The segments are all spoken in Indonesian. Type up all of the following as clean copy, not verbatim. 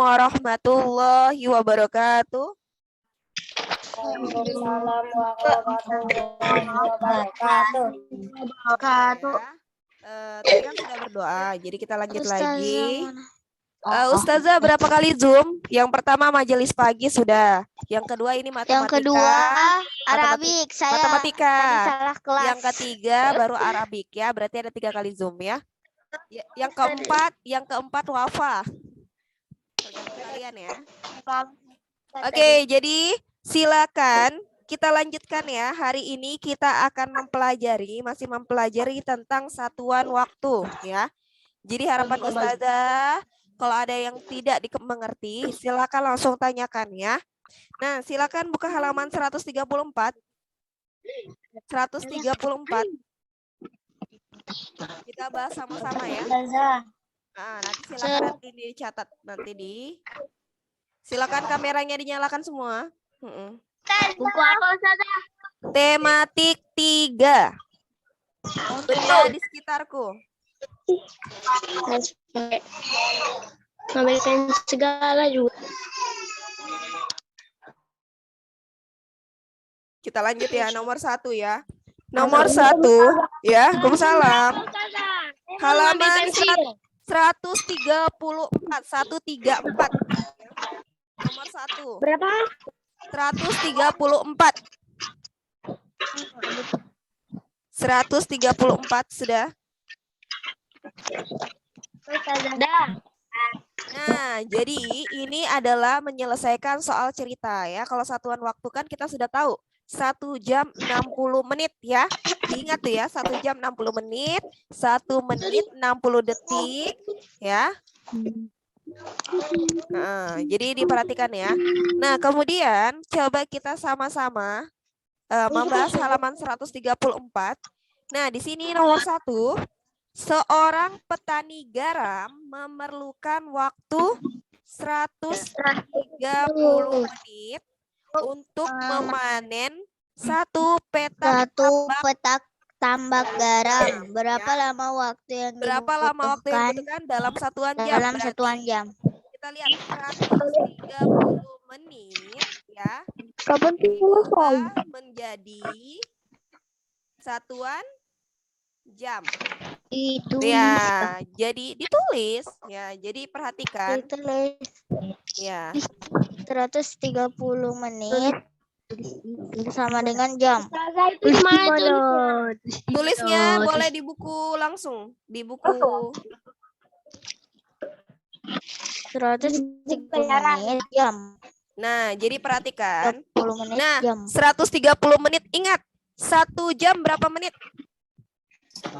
warahmatullahi wabarakatuh. Waalaikumsalam warahmatullahi wabarakatuh. Tadi kan sudah berdoa, jadi kita lanjut lagi. Oh. Ustazah berapa kali Zoom? Yang pertama majelis pagi sudah. Yang kedua ini matematika. Yang kedua Arabik. Saya matematika. tadi salah kelas. Yang ketiga baru Arabik ya. Berarti ada 3 kali Zoom ya. Yang keempat wafa. Tergantung kalian ya. Oke, jadi silakan kita lanjutkan ya. Hari ini kita akan masih mempelajari tentang satuan waktu ya. Jadi harapan Ustazah, kalau ada yang tidak mengerti, silakan langsung tanyakan ya. Nah, silakan buka halaman 134. 134. Kita bahas sama-sama ya. Nah, nanti silakan dicatat silakan kameranya dinyalakan semua. Buku apa Ustazah? Tematik 3. Benda di sekitarku. Ngambilkan segala juga. Kita lanjut ya, nomor 1 ya. Nomor 1 ya, Waalaikumsalam. Halaman 134. 134. Nomor 1. Berapa? 134. 134 sudah. Nah, jadi ini adalah menyelesaikan soal cerita ya. Kalau satuan waktu kan kita sudah tahu. 1 jam 60 menit ya. Diingat tuh ya, 1 jam 60 menit, 1 menit 60 detik ya. Nah, jadi diperhatikan ya. Nah, kemudian coba kita sama-sama membahas halaman 134. Nah, di sini nomor 1, seorang petani garam memerlukan waktu 130 menit untuk memanen 1 petak tambak garam. Berapa lama waktu yang dibutuhkan dalam satuan jam? Dalam satuan jam. Kita lihat 130 menit ya. Menjadi satuan jam. Itu ya, jadi ditulis ya. Jadi perhatikan. Ditulis. Ya. 130 menit sama dengan jam. Tulisnya boleh di buku langsung, di buku. 130 menit jam. Nah, jadi perhatikan. 30 menit Nah, jam. 130 menit. Ingat, 1 jam berapa menit? 60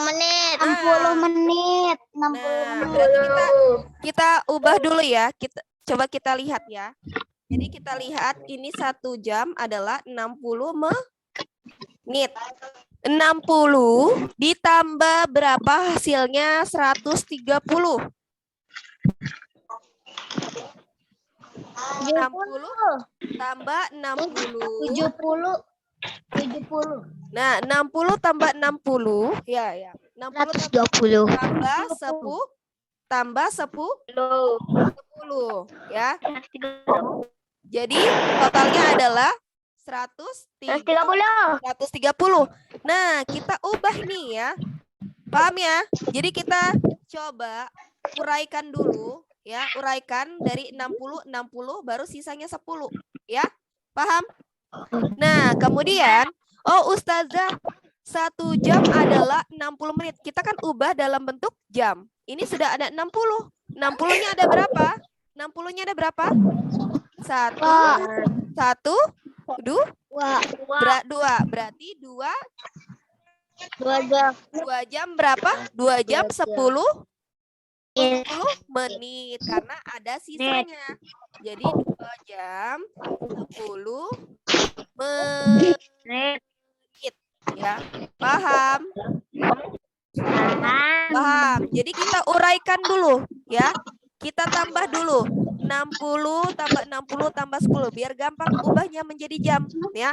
menit. 60 menit. 60 Nah, menit. berarti kita ubah dulu ya. Coba kita lihat ya. Jadi kita lihat ini 1 jam adalah 60 menit. 60 ditambah berapa hasilnya? 130. 60 tambah 60. 70. Nah, 60 tambah 60. Ya. 60 tambah 10 ya. Jadi totalnya adalah 130. Nah, kita ubah nih ya. Paham ya? Jadi kita coba uraikan dulu ya. Uraikan dari 60 baru sisanya 10 ya. Paham? Nah, kemudian Ustazah 1 jam adalah 60 menit. Kita kan ubah dalam bentuk jam. Ini sudah ada 60. 60-nya ada berapa? 60-nya ada berapa? 1, 2. Berarti 2 jam berapa? 2 jam 10 menit karena ada sisanya. Jadi 2 jam 10 menit. Ya, paham? Paham. Jadi kita uraikan dulu ya. Kita tambah dulu 60 tambah 60 tambah 10 biar gampang ubahnya menjadi jam ya.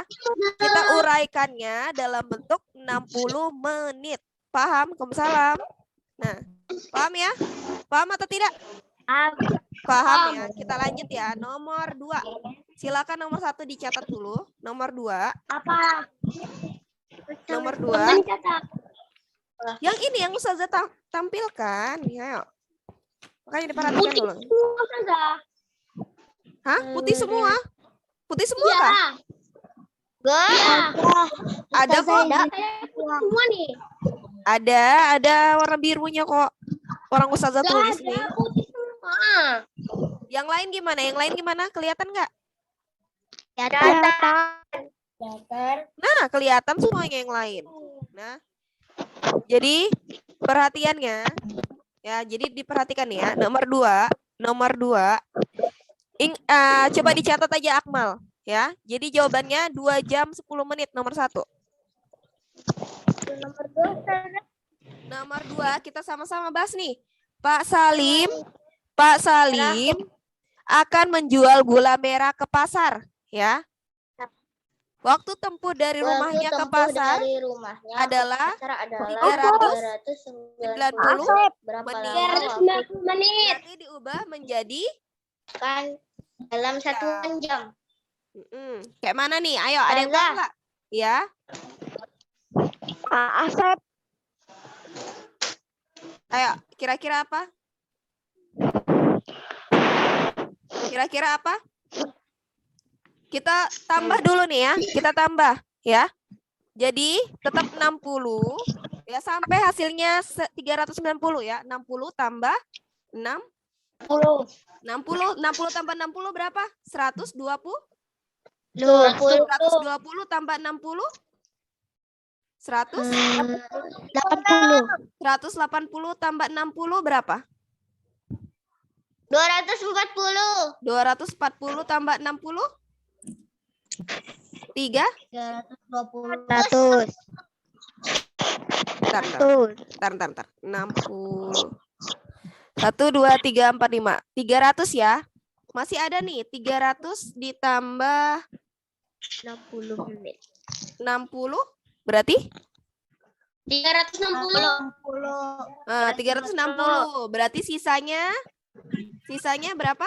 Kita uraikannya dalam bentuk 60 menit. Paham? Waalaikumsalam. Nah, paham ya? Paham atau tidak? Paham ya? Kita lanjut ya. Nomor 2. Silakan nomor 1 dicatat dulu. Nomor 2. Apa? Nomor 2. Yang ini yang Ustazah tampilkan. Ya. Makanya diperhatikan dulu. Hah? Putih semua? Putih semua kah? Ada kok. Semua nih. Ada warna birunya kok. Orang Ustazah tulis nih. Semua. Yang lain gimana? Yang lain gimana? Kelihatan nggak? Nah, kelihatan semuanya yang lain. Nah, jadi perhatiannya, ya, jadi diperhatikan ya. Nomor 2, coba dicatat aja Akmal, ya. Jadi jawabannya 2 jam 10 menit nomor 1. Nomor 2 kita sama-sama bahas nih. Pak Salim akan menjual gula merah ke pasar, ya. Waktu tempuh dari rumahnya ke pasar adalah 390 menit. Berarti diubah menjadi kan dalam 1 jam. Kayak mana nih? Ayo, ada yang tahu nggak? Ya. Asep. Ayo, kira-kira apa? Kira-kira apa? Kita tambah dulu nih ya. Kita tambah ya. Jadi tetap 60 ya sampai hasilnya 390 ya. 60 tambah 60 tambah 60 berapa? 120? 120 tambah 60? 180 tambah 60 berapa? 240. 240 tambah 60? 3? 320. Bentar. 60. 1, 2, 3, 4, 5. 300 ya. Masih ada nih. 300 ditambah 60 menit. 60 berarti? 360. 360. Berarti sisanya berapa?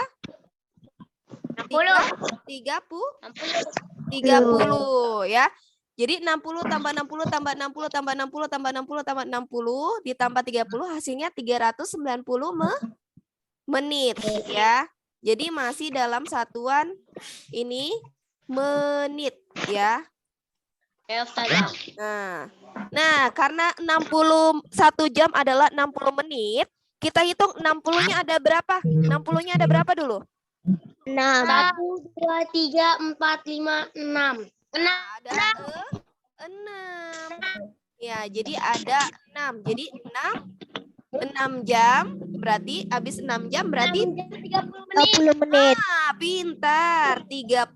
30 ya. Jadi 60 tambah 60 tambah 60 tambah 60 tambah 60 tambah 60 ditambah 30 hasilnya 390 menit ya. Jadi masih dalam satuan ini menit ya. Nah, karena 61 jam adalah 60 menit, kita hitung 60-nya ada berapa? 60-nya ada berapa dulu? 6. 1, 2, 3, 4, 5, 6. Ada 6. Ya, jadi ada 6. Jadi 6 jam berarti habis 6 jam berarti 30 menit. Ah, pintar. 30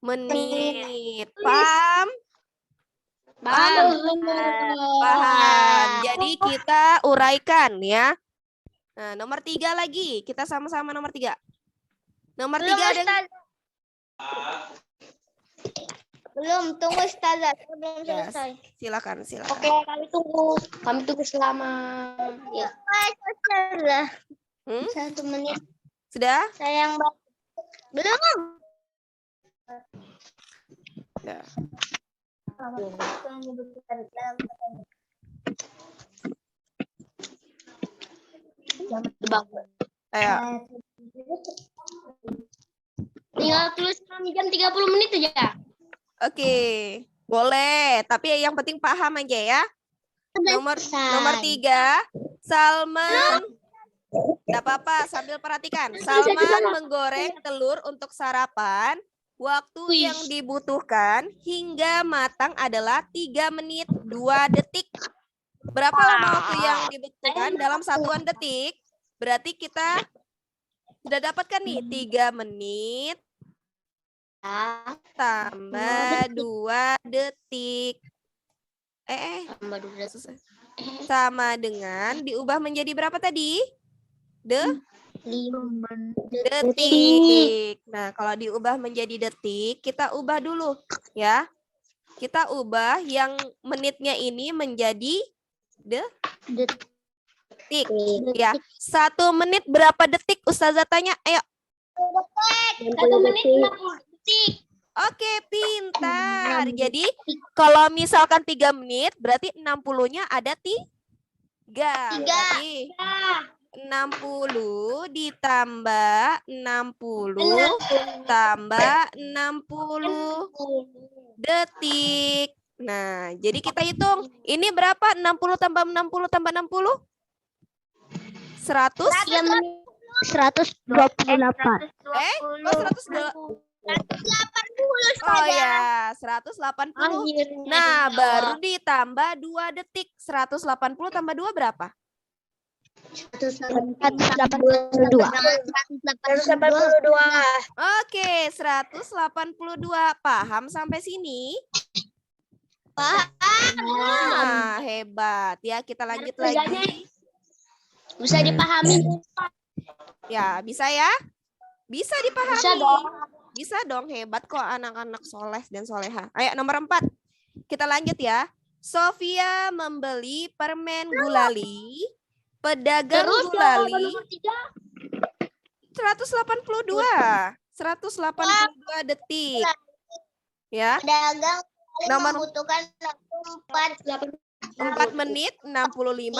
menit. Paham? Paham. Jadi kita uraikan ya. Nah, nomor 3 lagi. Kita sama-sama nomor 3. Nomor 3 ada belum, tunggu Ustazah, belum selesai. Silakan. Oke, kami tunggu selama ya. Ustazah. 1 menit. Sudah? Sayang banget. Belum. Ya. Ayo. Tinggal tulis 6 jam 30 menit aja. Oke, boleh. Tapi yang penting paham aja ya. Nomor 3, Salman. Tidak apa-apa, sambil perhatikan. Salman menggoreng telur untuk sarapan. Waktu yang dibutuhkan hingga matang adalah 3 menit 2 detik. Berapa lama waktu yang dibutuhkan dalam satuan detik? Berarti kita sudah dapatkan nih 3 menit tambah 2 detik. Sama dengan diubah menjadi berapa tadi? 5 detik. Nah, kalau diubah menjadi detik, kita ubah dulu ya. Kita ubah yang menitnya ini menjadi detik. Ya, 1 menit berapa detik? Ustazah tanya. Ayo. 1 menit 60 detik. Oke, pintar. Jadi kalau misalkan 3 menit, berarti 60-nya ada 3. Berarti 60 ditambah 60 tambah 60 detik. Nah, jadi kita hitung. Ini berapa? 60 tambah 60 tambah 60? 100? 128. Kok 180? Oh ya, 180. Nah, baru ditambah 2 detik. 180 tambah 2 berapa? 182. Oke, 182. Paham sampai sini? Nah, hebat. Ya, kita lanjut lagi. Bisa dipahami. Ya, bisa ya? Bisa dipahami. Bisa dong. Bisa dong, hebat kok anak-anak soleh dan soleha. Ayo, nomor 4. Kita lanjut ya. Sofia membeli permen gulali. Pedagang gulali 182. 182 detik. Ya. Pedagang Nomor membutuhkan 4 menit 65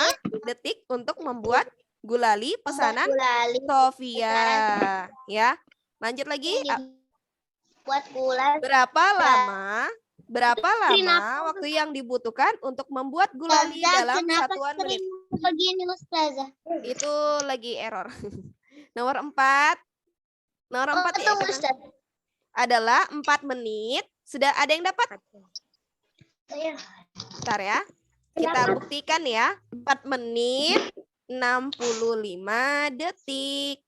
detik untuk membuat gulali pesanan Sofia. Ya. Lanjut lagi. Buat gulali. Berapa lama waktu yang dibutuhkan untuk membuat gulali dalam satuan menit? Begini Ustazah. Itu lagi error. Nomor 4. Nomor 4 ya, adalah 4 menit. Sudah ada yang dapat? Bentar ya. Kita buktikan ya. 4 menit 65 detik.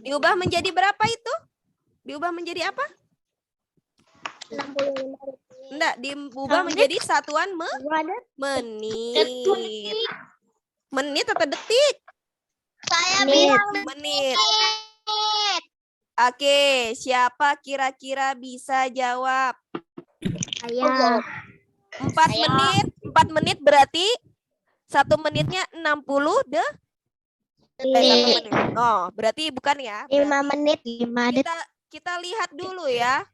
Diubah menjadi berapa itu? Diubah menjadi apa? 65. Enggak, diubah menjadi satuan menit. Menit atau detik? Saya bilang Menit. Oke, siapa kira-kira bisa jawab? Saya. 4 menit berarti 1 menitnya 60 detik. 1 menit. Oh, berarti bukan ya? 5 menit 5 detik. Kita lihat dulu ya.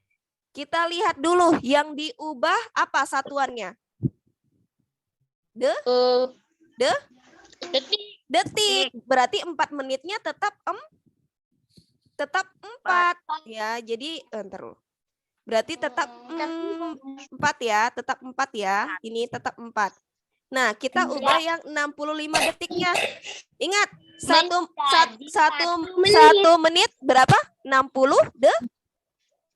Kita lihat dulu yang diubah apa satuannya? Detik. Berarti 4 menitnya tetap 4 ya. Jadi entar loh. Berarti tetap 4 ya, tetap 4 ya. Ini tetap 4. Nah, kita ubah yang 65 detiknya. Ingat, 1 menit berapa? 60 detik.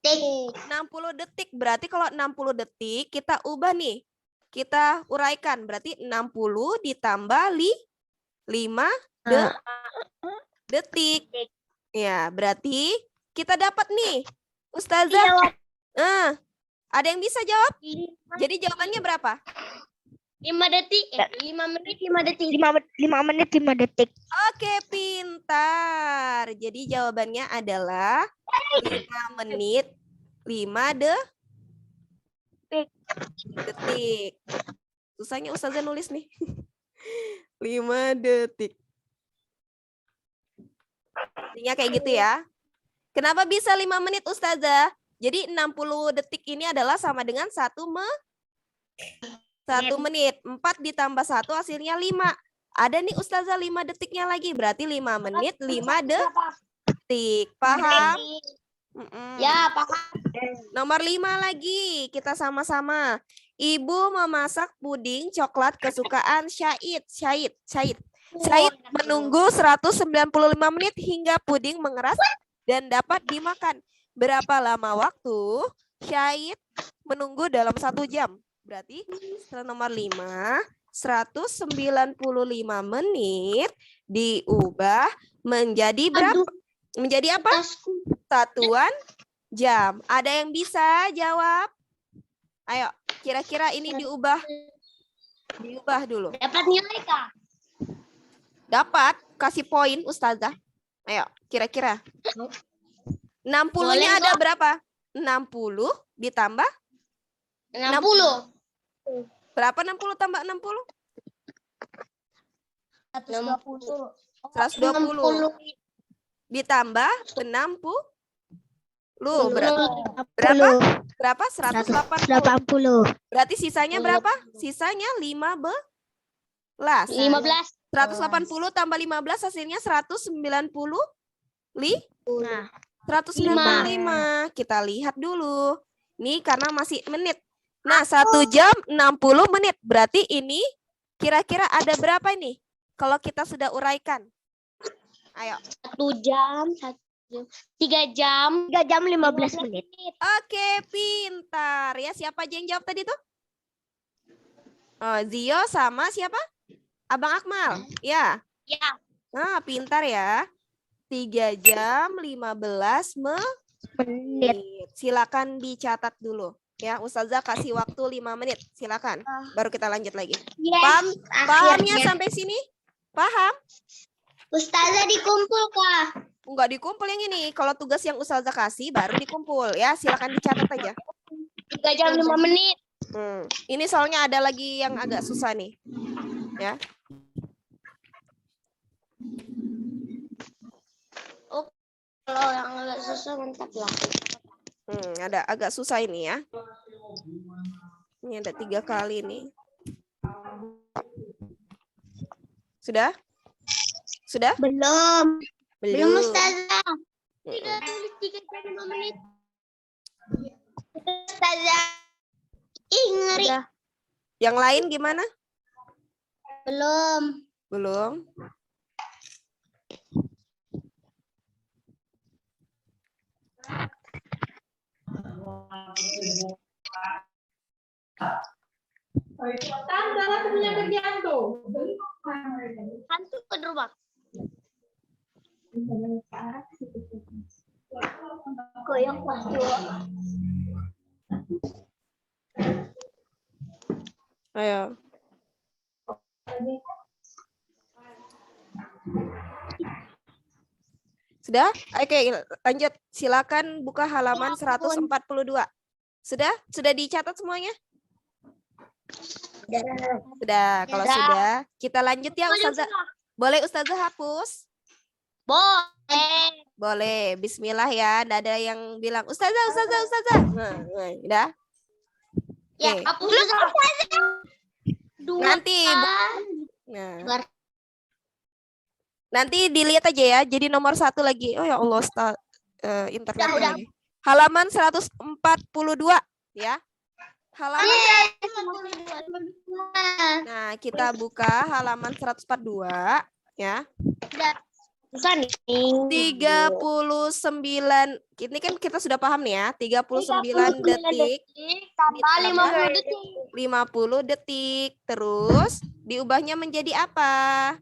60 detik. Berarti kalau 60 detik kita ubah nih. Kita uraikan. Berarti 60 ditambah 5 detik. Ya, berarti kita dapat nih. Ustazah. Ada yang bisa jawab? Jadi jawabannya berapa? 5 detik. 5 menit 5 detik. 5 menit 5 detik. Oke, pintar. Jadi jawabannya adalah 5 menit 5 detik. Susahnya Ustazah nulis nih. 5 detik. Intinya kayak gitu ya. Kenapa bisa 5 menit Ustazah? Jadi 60 detik ini adalah sama dengan 1 menit. 4 ditambah 1 hasilnya 5. Ada nih Ustazah 5 detiknya lagi. Berarti 5 menit 5 detik. Paham? Ya, paham. Nomor 5 lagi. Kita sama-sama. Ibu memasak puding coklat kesukaan Syahid menunggu 195 menit hingga puding mengeras dan dapat dimakan. Berapa lama waktu Syahid menunggu dalam 1 jam? Berarti setelah nomor 5, 195 menit diubah menjadi berapa? Menjadi apa? Satuan jam. Ada yang bisa jawab? Ayo, kira-kira ini diubah dulu. Dapat nilai Kak? Dapat, kasih poin Ustazah. Ayo, kira-kira. 60-nya ada berapa? 60 ditambah 60. Berapa 60 tambah 60? 120. 120 ditambah 60. Berapa? Berapa? 180. Berarti sisanya berapa? Sisanya 15. 15. 180 tambah 15 hasilnya 190. 195. Kita lihat dulu. Nih karena masih menit. Nah, 1 jam 60 menit. Berarti ini kira-kira ada berapa ini? Kalau kita sudah uraikan. Ayo. 1 jam, 3 jam. 3 jam 15 menit. Oke, pintar. Ya, siapa aja yang jawab tadi tuh? Oh, Zio sama siapa? Abang Akmal. Ya. Ya. Nah, pintar ya. 3 jam 15 menit. Silakan dicatat dulu. Ya, Ustazah kasih waktu 5 menit. Silakan. Baru kita lanjut lagi. Pahamnya sampai sini? Paham? Ustazah dikumpul kah? Enggak dikumpul yang ini. Kalau tugas yang Ustazah kasih baru dikumpul. Ya, silakan dicatat aja. 3 jam 5 menit. Ini soalnya ada lagi yang agak susah nih. Ya. Kalau yang agak susah mantap lah. Ada agak susah ini ya. Ini ada 3 kali nih. Sudah? Sudah? Belum Ustazah. Mm-mm. Tidak tulis 3 jam 5 menit. Ustazah. Ih, ngeri. Yang lain gimana? Belum. Belum. Kan aku punya kerjaan tuh. Hantu ke rumah. Goyang pas Ayo. Sudah? Oke, lanjut. Silakan buka halaman 142. Sudah? Sudah dicatat semuanya? Sudah. Kalau sudah, kita lanjut ya Ustazah. Boleh Ustazah hapus? Boleh. Boleh. Bismillah ya. Nggak ada yang bilang Ustazah. Udah? Ya, Oke. hapus Ustazah. Nanti. Nanti dilihat aja ya. Jadi nomor 1 lagi. Oh ya Allah, internet Udah. lagi. Halaman 142 ya. Halaman. Nah, kita buka halaman 142 ya. Susah nih. 39. Ini kan kita sudah paham nih ya. 39 detik tambah ditambah 50 detik. 50 detik. Terus diubahnya menjadi apa?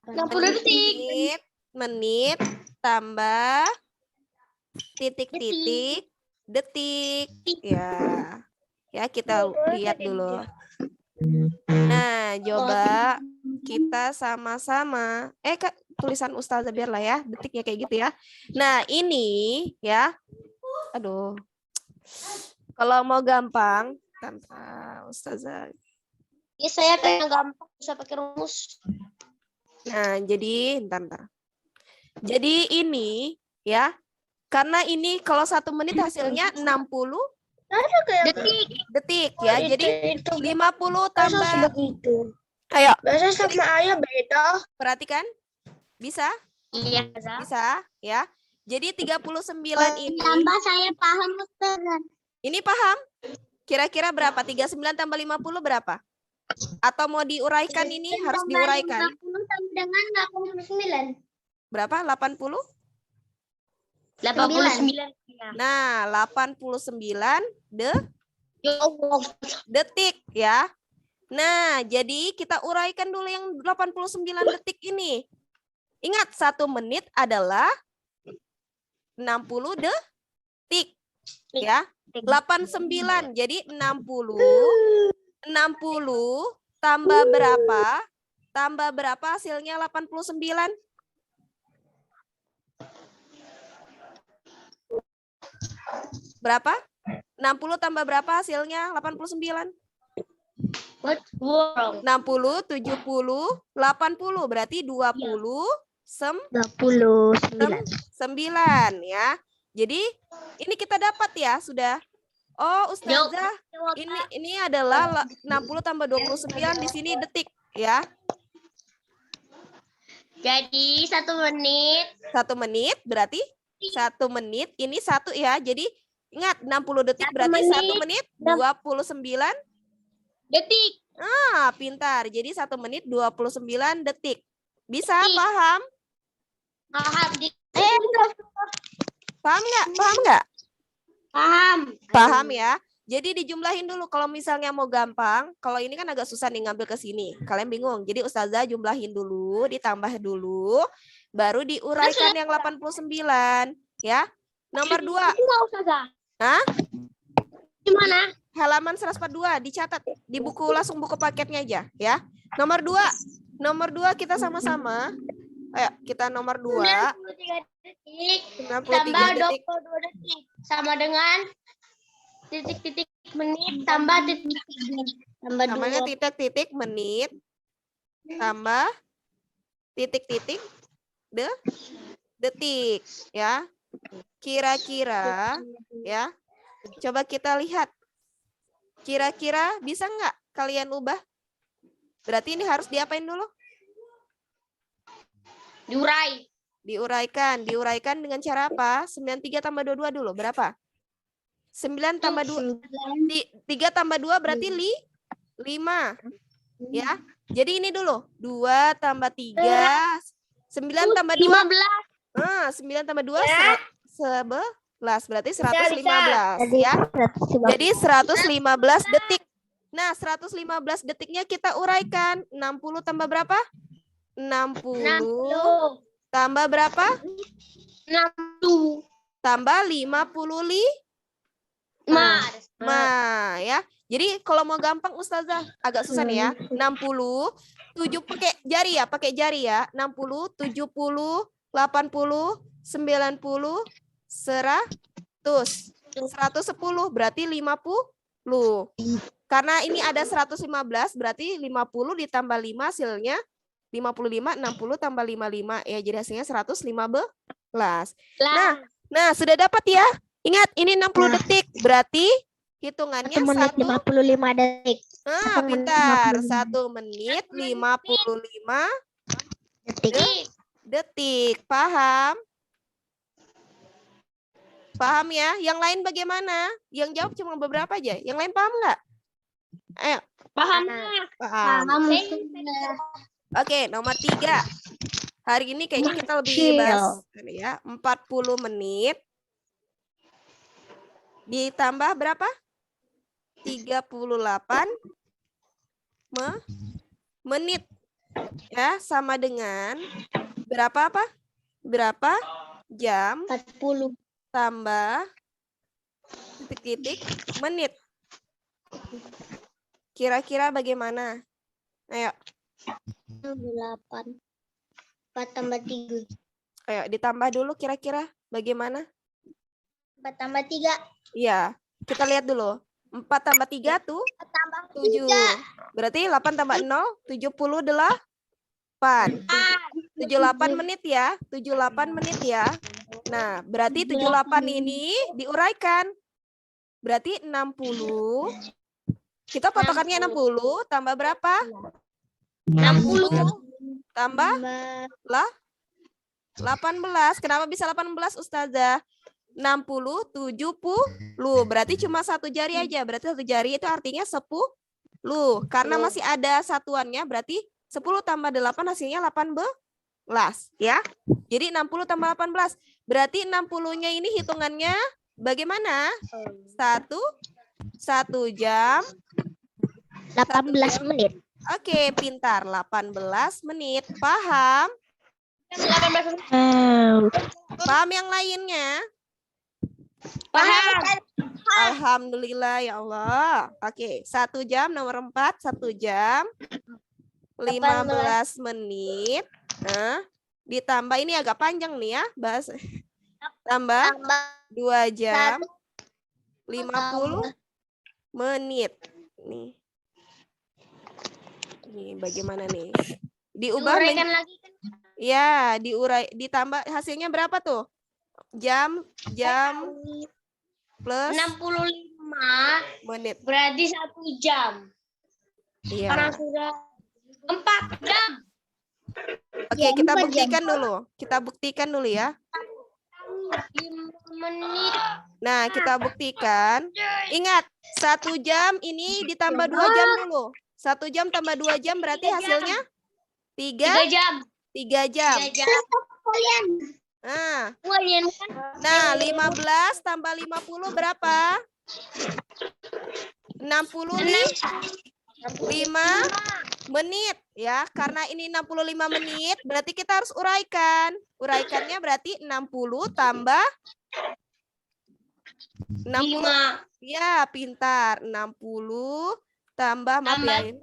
60 detik. Menit tambah titik-titik detik. Ya, kita lihat dulu. Nah, coba kita sama-sama. Kak, tulisan Ustazah biarlah ya, detiknya kayak gitu ya. Nah, ini ya. Aduh. Kalau mau gampang, tanpa Ustazah. Ya, saya pengen gampang bisa pakai rumus. Nah, jadi entar. Jadi ini ya. Karena ini kalau 1 menit hasilnya 60 detik ya. Jadi 50 tambah. Ayo. Biasa sama ayah beda. Perhatikan. Bisa? Iya. Bisa ya. Jadi 39 ini. Tambah saya paham Ustazah. Ini paham? Kira-kira berapa? 39 tambah 50 berapa? Atau mau diuraikan ini harus diuraikan. 50 sama dengan 89. Berapa? 80? 89. Nah, 89 detik ya. Nah, jadi kita uraikan dulu yang 89 detik ini. Ingat, 1 menit adalah 60 detik. Ya. 89. Jadi 60 tambah berapa? Tambah berapa hasilnya 89? Berapa? 60 tambah berapa hasilnya 89? What's wrong? 60, 70, 80. Berarti 20, 29. 9 ya. Jadi ini kita dapat ya sudah. Oh, Ustazah, ini adalah 60 tambah 29 di sini detik ya. Jadi 1 menit. 1 menit berarti 1 menit ini 1 ya. Jadi ingat 60 detik 1 berarti 1 menit. menit 29 Detik. pintar. Jadi 1 menit 29 detik. Bisa Detik. paham? Paham. Paham nggak? Paham nggak? Paham. Paham ya. Jadi dijumlahin dulu kalau misalnya mau gampang. Kalau ini kan agak susah nih ngambil ke sini. Kalian bingung. Jadi Ustazah jumlahin dulu, ditambah dulu, baru diuraikan yang 89 ya. Nomor 2. Enggak, Ustazah. Hah? Gimana? Halaman 142 dicatat di buku, langsung buku paketnya aja ya. Nomor 2. Nomor 2 kita sama-sama. Ayo, kita nomor 2. 93 detik. 93 Tambah detik. 22 detik. Sama dengan titik-titik menit tambah titik-titik. Tambah Namanya 2. titik-titik menit tambah titik-titik detik ya. Kira-kira ya. Coba kita lihat. Kira-kira bisa nggak kalian ubah? Berarti ini harus diapain dulu? Diurai. Diuraikan. Diuraikan dengan cara apa? 93 tambah 22 dulu. Berapa? 9 tambah 2. 3 tambah 2 berarti 5. Ya. Jadi ini dulu. 2 tambah 3. 9 tambah 2. 15. 9 tambah 2. 11. Berarti 115. Ya. Jadi 115 detik. Nah, 115 detiknya kita uraikan. 60 tambah berapa? 60 tambah berapa? 60. Tambah 55 ya. Jadi kalau mau gampang Ustazah agak susah nih ya. 60 7 pakai jari ya, 60, 70, 80, 90, 100. 110 berarti 50. Karena ini ada 115 berarti 50 ditambah 5 hasilnya 55, 60 tambah 55 ya, jadi hasilnya 115. Nah, sudah dapat ya. Ingat, ini 60 detik. Berarti hitungannya 1 menit 55 detik. pintar. 1 menit 55 detik. Paham? Paham ya? Yang lain bagaimana? Yang jawab cuma beberapa aja. Yang lain paham nggak? Ayo. Paham. Paham. Oke, nomor 3. Hari ini kayaknya kita lebih bahas ya. 40 menit ditambah berapa? 38 menit. Ya, sama dengan berapa apa? Berapa jam 40 tambah titik-titik menit. Kira-kira bagaimana? Ayo. 8. 4 tambah 3. Ayo ditambah dulu kira-kira bagaimana? 4 tambah 3. Iya, kita lihat dulu. 4 tambah 3 tuh 7. Berarti 8 tambah 0, 78. 78 menit ya. 78 menit ya. Nah, berarti 78 ini diuraikan. Berarti 60. Kita patokannya 60 tambah berapa? 60 tambah 18. Kenapa bisa 18 Ustazah? 60, 70. Berarti cuma 1 jari aja. Berarti 1 jari itu artinya 10. Karena masih ada satuannya berarti 10 tambah 8 hasilnya 18. Ya. Jadi 60 tambah 18. Berarti 60-nya ini hitungannya bagaimana? 1 jam 18 menit. Oke, pintar. 18 menit. Paham? 18 menit. Paham yang lainnya? Paham. Alhamdulillah ya Allah. Oke, 1 jam nomor 4, 1 jam 15 menit. Nah, ditambah ini agak panjang nih ya, bahas. Tambah 2 jam 50 menit. Nih. Nih, bagaimana nih? Diubah Diuraikan lagi kan? ya, ditambah hasilnya berapa tuh? Jam plus 65 menit. berarti 1 jam. Iya. Karena sudah 4 jam. Oke, kita buktikan dulu. Kita buktikan dulu ya. 5 menit. Nah, kita buktikan. Ingat, 1 jam ini ditambah 2 jam dulu. 1 jam tambah 2 jam berarti hasilnya 3 jam. 3 jam. 3 jam. Nah, 15 tambah 50 berapa? 65 menit ya. Karena ini 65 menit, berarti kita harus uraikan. Uraikannya berarti 60 tambah 60. Ya, pintar. 60 tambah maaf ya.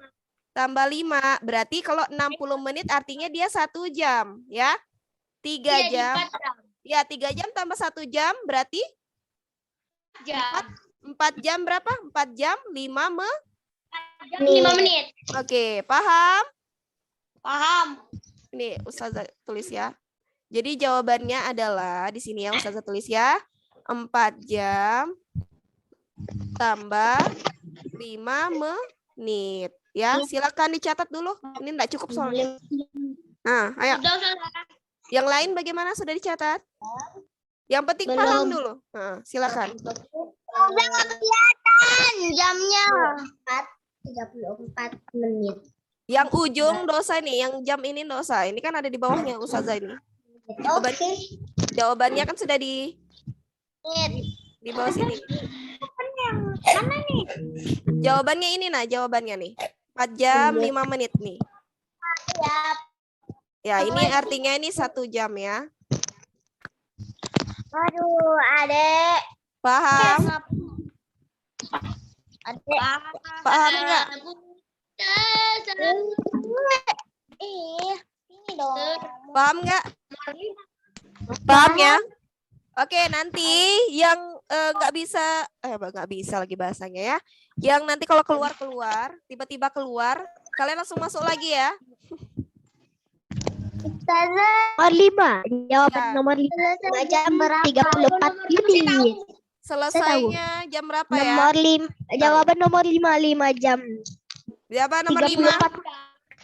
Tambah 5. Berarti kalau 60 menit artinya dia 1 jam ya. 3 jam. Ya, 3 jam tambah 1 jam berarti 4 jam berapa? 4 jam 5 menit. Oke, paham? Paham. Ini Ustazah tulis ya. Jadi jawabannya adalah di sini ya Ustazah tulis ya. 4 jam tambah 5 menit. Ya, silakan dicatat dulu. Ini enggak cukup soalnya. Nah, ayo. Yang lain bagaimana, sudah dicatat? Yang penting paham dulu. Nah, silakan. Udah kelihatan jamnya. 34 menit. Yang ujung dosa nih, yang jam ini dosa. Ini kan ada di bawahnya Ustazah ini. Jawabannya kan sudah di bawah sini. Mana nih? Jawabannya ini nah, jawabannya nih. 4 jam 5 menit nih. Ya, ini artinya ini 1 jam ya. Aduh, Adek. Paham? Adek. Paham nggak? Ini dong. Paham nggak? Paham ya? Oke, nanti yang nggak bisa lagi bahasanya ya. Yang nanti kalau keluar, tiba-tiba keluar, kalian langsung masuk lagi ya. Nomor 5. Jawaban Ya. nomor 5 jam 34 menit. Selesainya jam berapa ya? Nomor 5. Jawaban nomor 5 jam. Berapa nomor 5? 34.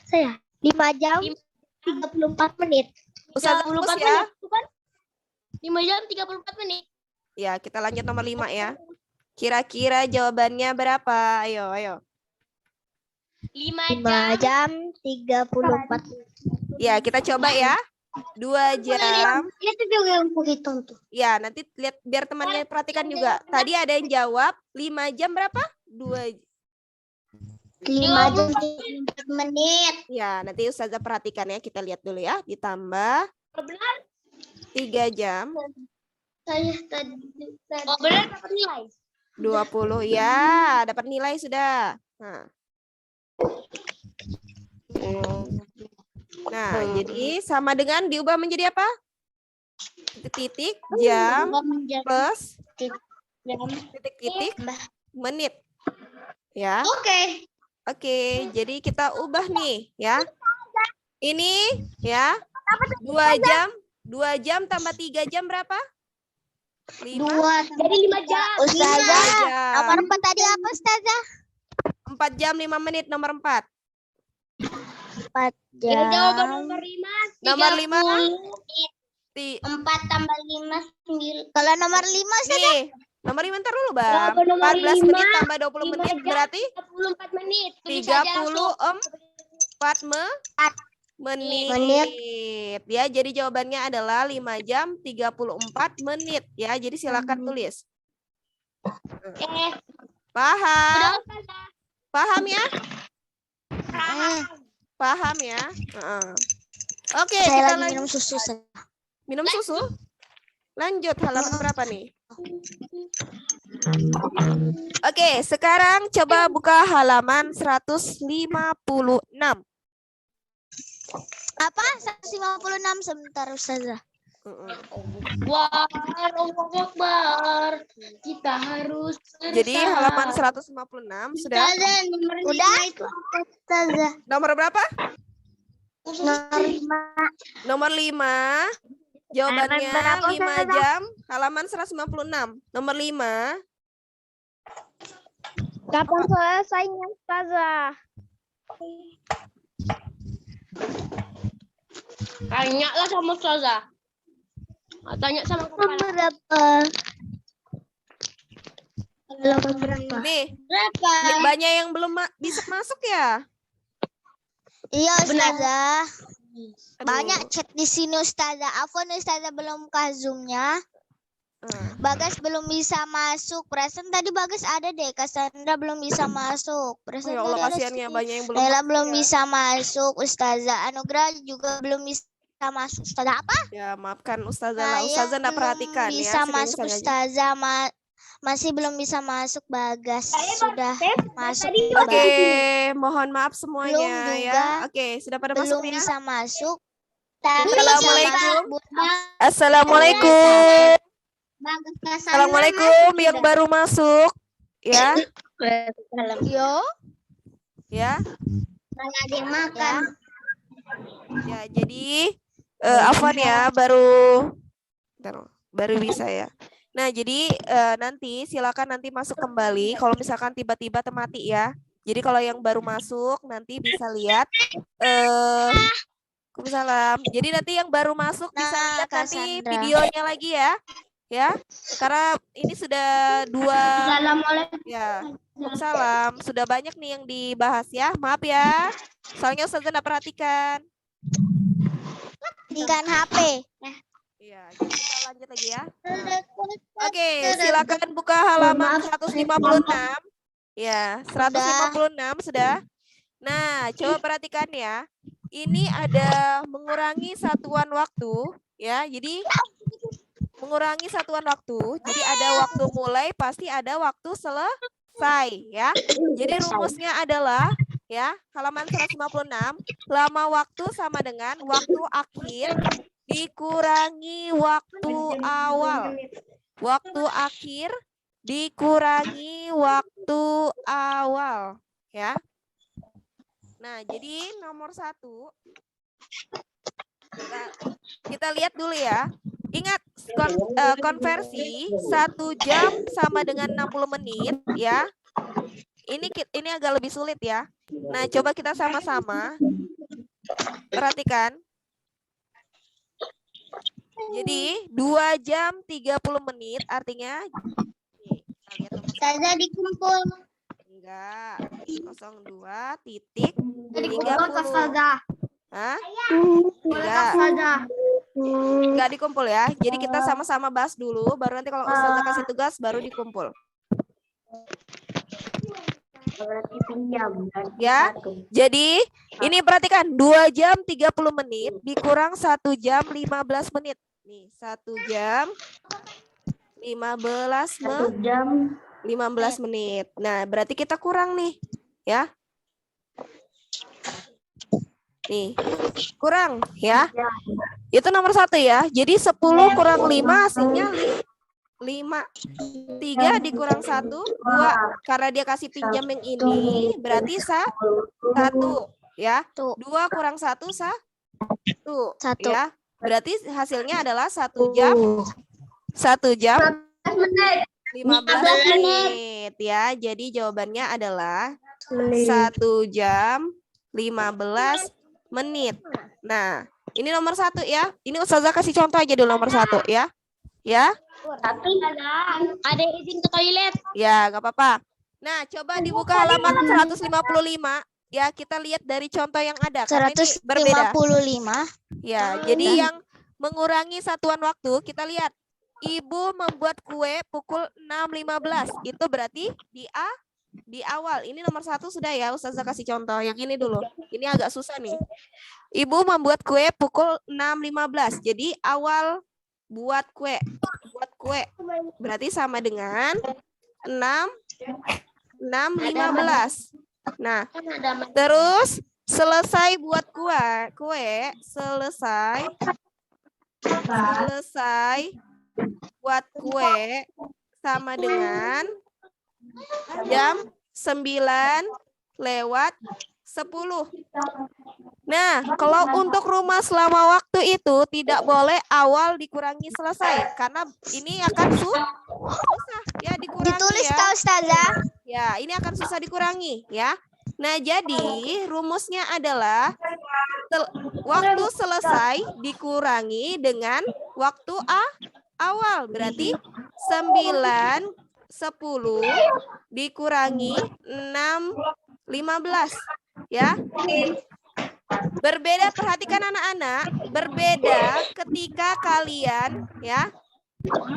Saya 5 jam 34 menit. Ustazah hapus ya. 5 jam 34 menit. Ya, kita lanjut nomor 5 ya. Kira-kira jawabannya berapa? Ayo. 5 jam 34. Ya, kita coba ya. 2 jam. Itu juga yang berhitung tuh. Ya, nanti lihat biar temannya perhatikan juga. Tadi ada yang jawab 5 jam berapa? 5 jam 34 menit. Ya, nanti Ustazah perhatikan ya. Kita lihat dulu ya. Ditambah 3 jam. Saya tadi. Oh, benar dapat nilai. 20 ya, dapat nilai sudah. Nah, jadi sama dengan diubah menjadi apa? Titik jam plus titik menit. Ya. Oke, jadi kita ubah nih ya. Ini ya. 2 jam tambah 3 jam berapa? 5. Jadi 5 jam. Ustazah, nomor 4 tadi apa, Ustazah? 4 jam 5 menit nomor 4. 4 jam. Jawaban nomor 5. Nomor 5. 4 tambah 5 9. Kalau nomor 5 Ustazah? Nih, nomor 5 ntar dulu, Bang. 14 menit tambah 20 menit berarti 34 menit. 34 menit. Ya, jadi jawabannya adalah 5 jam 34 menit ya. Jadi silakan tulis. Paham? Paham ya? Paham ya? Oke, kita lanjut. Minum susu. Minum susu? Lanjut halaman berapa nih? Oke, sekarang coba buka halaman 156. Apa? 156 sebentar, Ustazah. Wah, Allahu Akbar. Kita harus Jadi halaman 156 sudah. Udah. Nomor berapa? Nomor 5. Nomor 5. Jawabannya 5 jam. Halaman 156. Nomor 5. Kapan selesainya, Ustazah? Tanya lah sama Ustazah. Tanya sama kepala. Berapa? Nih, Berapa? banyak yang belum bisa masuk ya? Iya, Ustazah. Aduh. Banyak chat di sini, Ustazah. Afwan, Ustazah belum ke Zoom-nya. Bagas belum bisa masuk. Perasaan tadi Bagas ada deh. Cassandra belum bisa masuk. Perasaan Ya Allah, tadi ada kasihannya sini. banyak yang belum Nela masuk belum ya. bisa masuk. Ustazah Anugrah juga belum bisa masuk. Ustazah apa? Ya, maafkan Ustazah Nah, lah. Ustazah enggak belum perhatikan ya. bisa sering masuk sengaja. Ustazah. Masih belum bisa masuk. Bagas sudah masuk. Oke, Mbak. mohon maaf semuanya Belum ya. juga. Oke, sudah pada masuk Belum ya? bisa masuk. Assalamualaikum. Bagas Assalamualaikum. Cassandra Assalamualaikum masuk yang tidak? baru masuk. Ya, Yo. ya. Mana dia makan? Ya, jadi Afwan ya baru bisa ya. Nah, jadi nanti silakan nanti masuk kembali kalau misalkan tiba-tiba mati ya. Jadi kalau yang baru masuk nanti bisa lihat Waalaikumsalam. Jadi nanti yang baru masuk bisa Nah, lihat nanti Cassandra. videonya lagi ya. Ya. Karena ini sudah 2 Assalamualaikum. ya. Waalaikumsalam. Sudah banyak nih yang dibahas ya. Maaf ya. Soalnya Ustazah enggak perhatikan. Tinggal HP. Iya, jadi kita lanjut lagi ya. Oke, silakan buka halaman 156. Ya, 156 sudah. Nah, coba perhatikan ya. Ini ada mengurangi satuan waktu ya. Jadi mengurangi satuan waktu. Jadi ada waktu mulai pasti ada waktu selesai ya. Jadi rumusnya adalah ya, halaman 156, lama waktu sama dengan waktu akhir dikurangi waktu awal. Waktu akhir dikurangi waktu awal ya. Nah, jadi nomor 1 kita lihat dulu ya. Ingat konversi 1 jam sama dengan 60 menit ya. Ini agak lebih sulit ya. Nah, coba kita sama-sama perhatikan. Jadi 2 jam 30 menit artinya nih, kita lihat nomor Ustazah dikumpul. enggak 02 titik 30. Hah? Enggak dikumpul ya. Jadi kita sama-sama bahas dulu baru nanti kalau Ustazah kasih tugas baru dikumpul. Ya. Jadi ini perhatikan 2 jam 30 menit dikurang 1 jam 15 menit. Nih, 1 jam 15 menit. Nah, berarti kita kurang nih, ya. Nih, kurang ya. Itu nomor 1 ya. Jadi 10 kurang 5 hasilnya 5. 3 dikurang 1, 2. Karena dia kasih pinjam yang ini, berarti 1 ya. 2 kurang 1, 1 ya. Berarti hasilnya adalah 1 jam 15 menit ya. Jadi jawabannya adalah 1 jam 15 menit. Nah, ini nomor 1 ya. Ini Ustazah kasih contoh aja dulu nomor 1 ya. Ya. Tapi ada izin ke toilet. Ya, nggak apa-apa. Nah, coba dibuka halaman 155. Ya, kita lihat dari contoh yang ada. Karena ini berbeda. 155. Ya, jadi yang mengurangi satuan waktu, kita lihat. Ibu membuat kue pukul 6.15. Itu berarti di awal. Ini nomor 1 sudah ya, Ustazah kasih contoh. Yang ini dulu. Ini agak susah nih. Ibu membuat kue pukul 6.15. Jadi awal buat kue. Berarti sama dengan 6.15. Nah, terus selesai buat kue selesai selesai buat kue sama dengan jam 9:10. Nah, kalau untuk rumah selama waktu itu tidak boleh awal dikurangi selesai karena ini akan susah ya dikurangi Ditulis ya. Kak Ustazah. Ya, ini akan susah dikurangi ya. Nah, jadi rumusnya adalah waktu selesai dikurangi dengan waktu awal. Berarti 9:10 dikurangi 6:15 ya. Berbeda, perhatikan anak-anak, berbeda ketika kalian ya.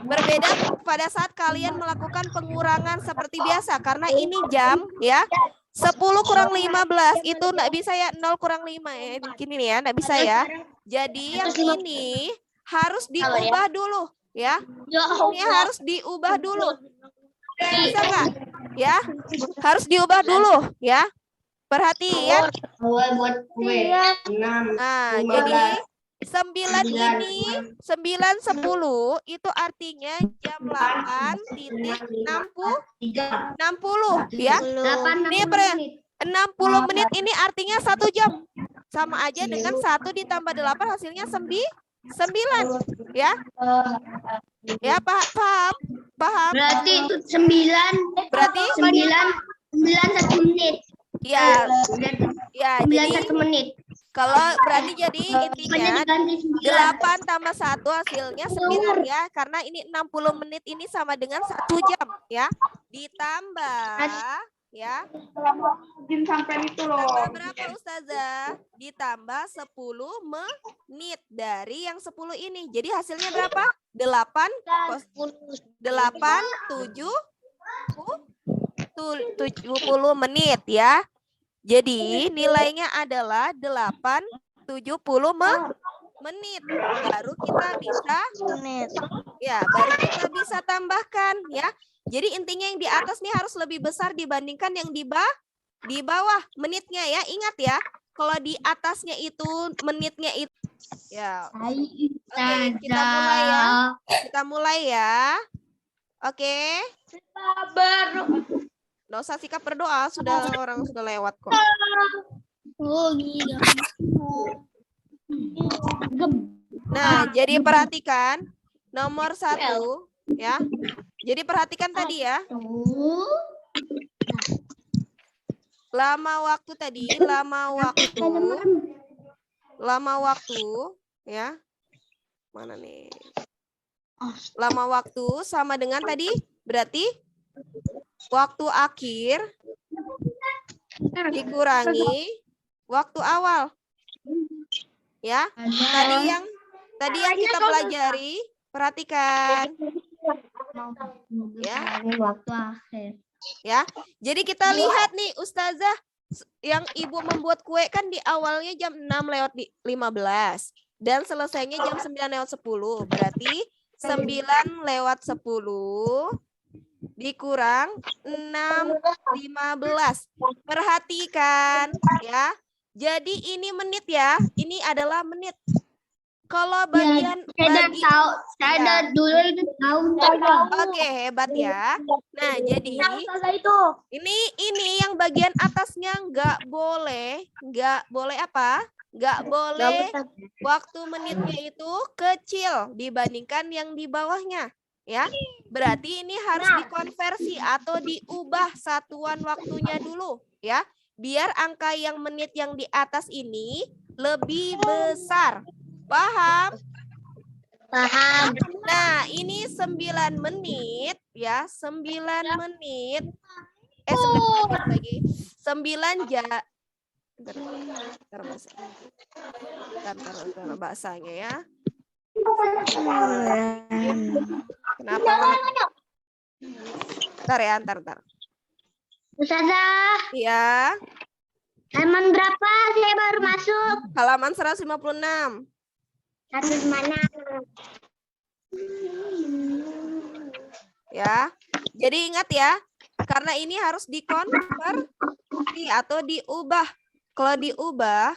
Berbeda pada saat kalian melakukan pengurangan seperti biasa karena ini jam ya. 10 kurang 15 itu enggak bisa ya, 0 kurang 5 ya. Begini nih ya, enggak bisa ya. Jadi yang ini harus diubah dulu ya. Ini harus diubah dulu. Bisa enggak? Ya. Harus diubah dulu ya. Perhatian. Nah, jadi 9 ini 9:10 itu artinya jam 8:60 ya. Ini 60 menit ini artinya 1 jam. Sama aja dengan 1 ditambah 8 hasilnya 9 ya. Ya, paham? Berarti itu 9. Berarti 9 1 menit. Ya. Ya, 9 jadi 1 menit. kalau berarti jadi intinya Diganti 9. 8 tambah 1 hasilnya 9 ya. Karena ini 60 menit ini sama dengan 1 jam ya. Ditambah ya. Sampai itu loh. Tambah berapa Ustazah? Ditambah 10 menit dari yang 10 ini. Jadi hasilnya berapa? 8 70 menit ya. Jadi nilainya adalah 8:70 menit. Baru kita bisa baru kita bisa tambahkan ya. Jadi intinya yang di atas nih harus lebih besar dibandingkan yang di bawah menitnya ya. Ingat ya, kalau di atasnya itu menitnya itu ya. Oke, kita mulai ya. Kita mulai ya. Oke. Baru. Nggak usah sikap berdoa, orang sudah lewat kok. Nah, jadi perhatikan nomor 1 ya. Jadi perhatikan tadi ya. Lama waktu ya. Mana nih? Lama waktu sama dengan tadi berarti waktu akhir dikurangi waktu awal. Ya. Tadi yang kita pelajari, perhatikan. Ya. Waktu akhir. Ya. Jadi kita lihat nih Ustazah yang Ibu membuat kue kan di awalnya jam 6:15 dan selesainya jam 9:10. Berarti 9:10 dikurang 6:15. Perhatikan ya. Jadi ini menit ya. Ini adalah menit. Kalau bagian Saya dulu itu tahu. Oke, hebat ya. Nah, jadi ini yang bagian atasnya nggak boleh apa? Nggak boleh waktu menitnya itu kecil dibandingkan yang di bawahnya. Ya, berarti ini harus dikonversi atau diubah satuan waktunya dulu ya, biar angka yang menit yang di atas ini lebih besar. Paham? Paham. Nah, ini 9 menit ya, 9 menit. 9 menit lagi. 9 jam. Bentar bahasanya ya. Kenapa? Ntar. Ustazah. Iya. Halaman berapa? Saya baru masuk. Halaman 156. Kasus mana? Ya. Jadi ingat ya, karena ini harus dikonversi atau diubah. Kalau diubah,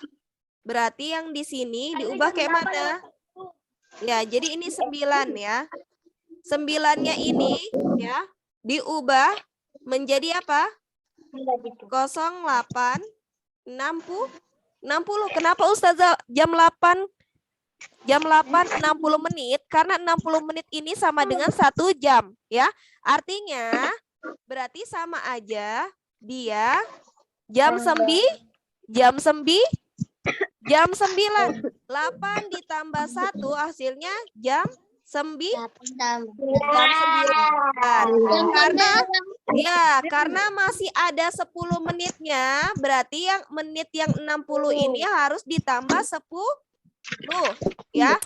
berarti yang di sini diubah kayak mana? Ya, jadi ini 9 ya. 9-nya ini ya diubah menjadi apa? 08 60. Kenapa Ustazah jam 8 60 menit? Karena 60 menit ini sama dengan 1 jam ya. Artinya berarti sama aja dia jam 9 8 ditambah 1 hasilnya jam 9. Karena masih ada 10 menitnya, berarti yang menit yang 60 ini harus ditambah 10 ya.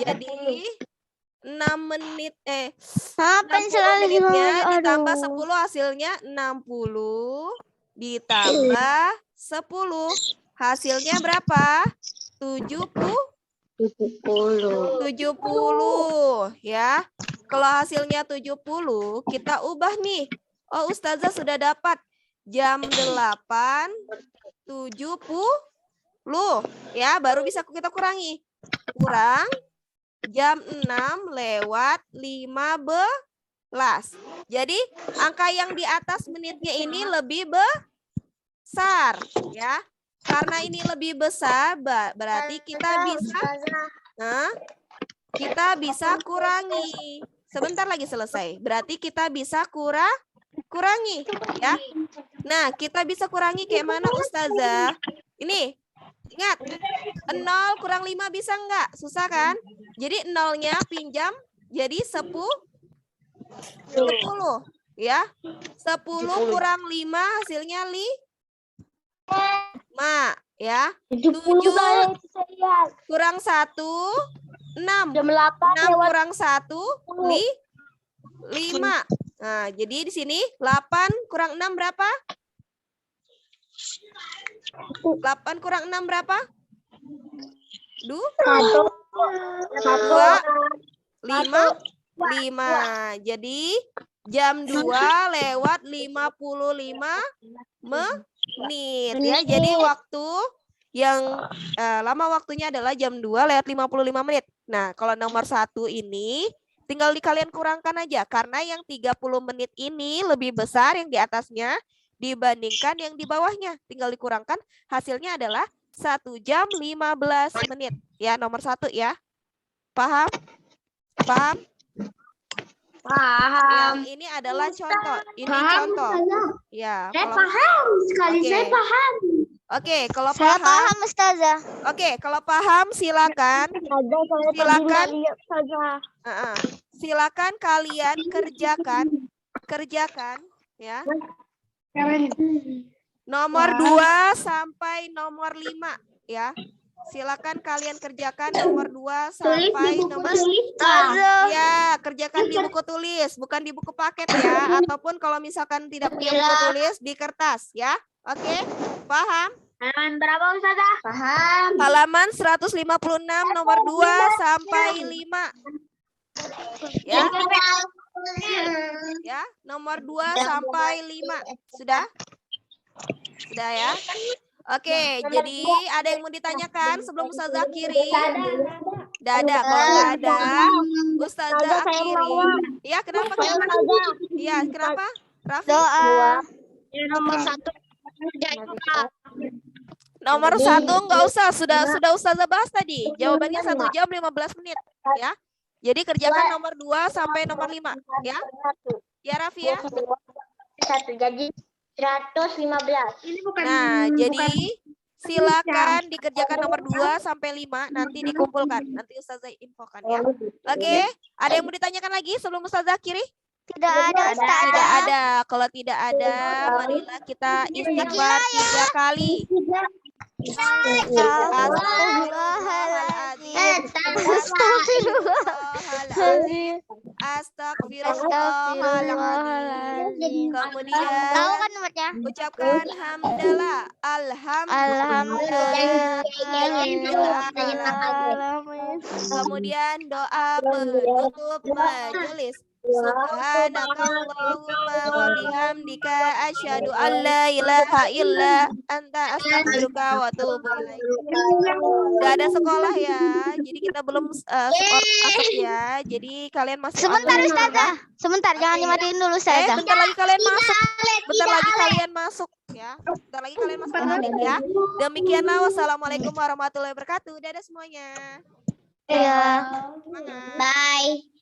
Jadi 6 menit 60 menitnya ditambah 10 hasilnya 60 ditambah 10 hasilnya berapa? 70 ya. Kalau hasilnya 70 kita ubah nih. Oh, Ustazah sudah dapat jam 8 70 ya, baru bisa kita kurangi. Kurang jam 6 lewat 15. Jadi angka yang di atas menitnya ini lebih besar ya. Karena ini lebih besar berarti kita bisa kurangi. Sebentar lagi selesai. Berarti kita bisa kurangi ya. Nah, kita bisa kurangi kayak mana Ustazah? Ini ingat, 0 kurang 5 bisa enggak? Susah kan? Jadi 0-nya pinjam jadi 10 ya. 10 kurang 5 hasilnya 5 ya. 7 kurang 1 6. 6 kurang 1 5. Nah, jadi di sini 8 kurang 6 berapa? 8 kurang 6 berapa? 2, 5. Jadi jam 2 lewat 55 menit ya. Jadi waktu yang lama waktunya adalah jam 2 lewat 55 menit. Nah, kalau nomor 1 ini tinggal kalian kurangkan aja. Karena yang 30 menit ini lebih besar yang di atasnya dibandingkan yang di bawahnya. Tinggal dikurangkan, hasilnya adalah 1 jam 15 menit. Ya, nomor 1 ya. Paham? Paham? Yang ini adalah contoh. Ini contoh. Ya, Saya paham sekali, saya paham. Oke, kalau Saya paham. paham, Ustazah. Oke, kalau paham silakan. Silakan kalian kerjakan ya. Nomor 2 sampai nomor 5 ya. Silakan kalian kerjakan nomor 2 sampai nomor 5. Ya, kerjakan di buku tulis, bukan di buku paket ya. Ataupun kalau misalkan tidak punya buku tulis di kertas ya. Oke, paham? Halaman berapa Ustazah? Paham. Halaman 156 nomor 2 sampai 5. Ya. Ya, nomor 2 sampai 5. Sudah? Sudah ya? Oke, jadi ada yang mau ditanyakan sebelum Ustazah akhiri? Tidak ada. Kalau nggak ada, Ustazah akhiri. Ya, kenapa? Iya, kenapa? Raffi? Doa. Nomor 1. Nomor 1 nggak usah, sudah Ustazah bahas tadi. Jawabannya 1 jam 15 menit. Ya. Jadi kerjakan nomor 2 sampai nomor 5. Ya, ya Raffi ya? 1 jadi 115. Ini bukan. Nah, jadi silakan dikerjakan nomor 2 sampai 5, nanti dikumpulkan. Nanti Ustazah infokan ya. Oke, ada yang mau ditanyakan lagi sebelum Ustazah akhiri? Tidak ada, Ustazah. Tidak ada. Kalau tidak ada, marilah kita istighfar 3 kali. Astagfirullahaladzim. Kemudian Tahu kan nomornya? ucapkan hamdalah. Alhamdulillah. Kemudian doa penutup majelis. Subhanakallahumma wa bihamdika asyhadu an la ilaha illa anta astaghfiruka wa atubu ilaik. Udah ada sekolah ya. Jadi kita belum sekolah masuk ya. Jadi kalian masih Sebentar online. Ustazah. Sebentar, jangan dimatiin dulu Ustazah. Bentar lagi kalian masuk. Bentar lagi kalian masuk ya. Bentar lagi kalian masuk ya. Demikianlah, wassalamualaikum warahmatullahi wabarakatuh. Dadah semuanya. Iya. Semangat. Bye.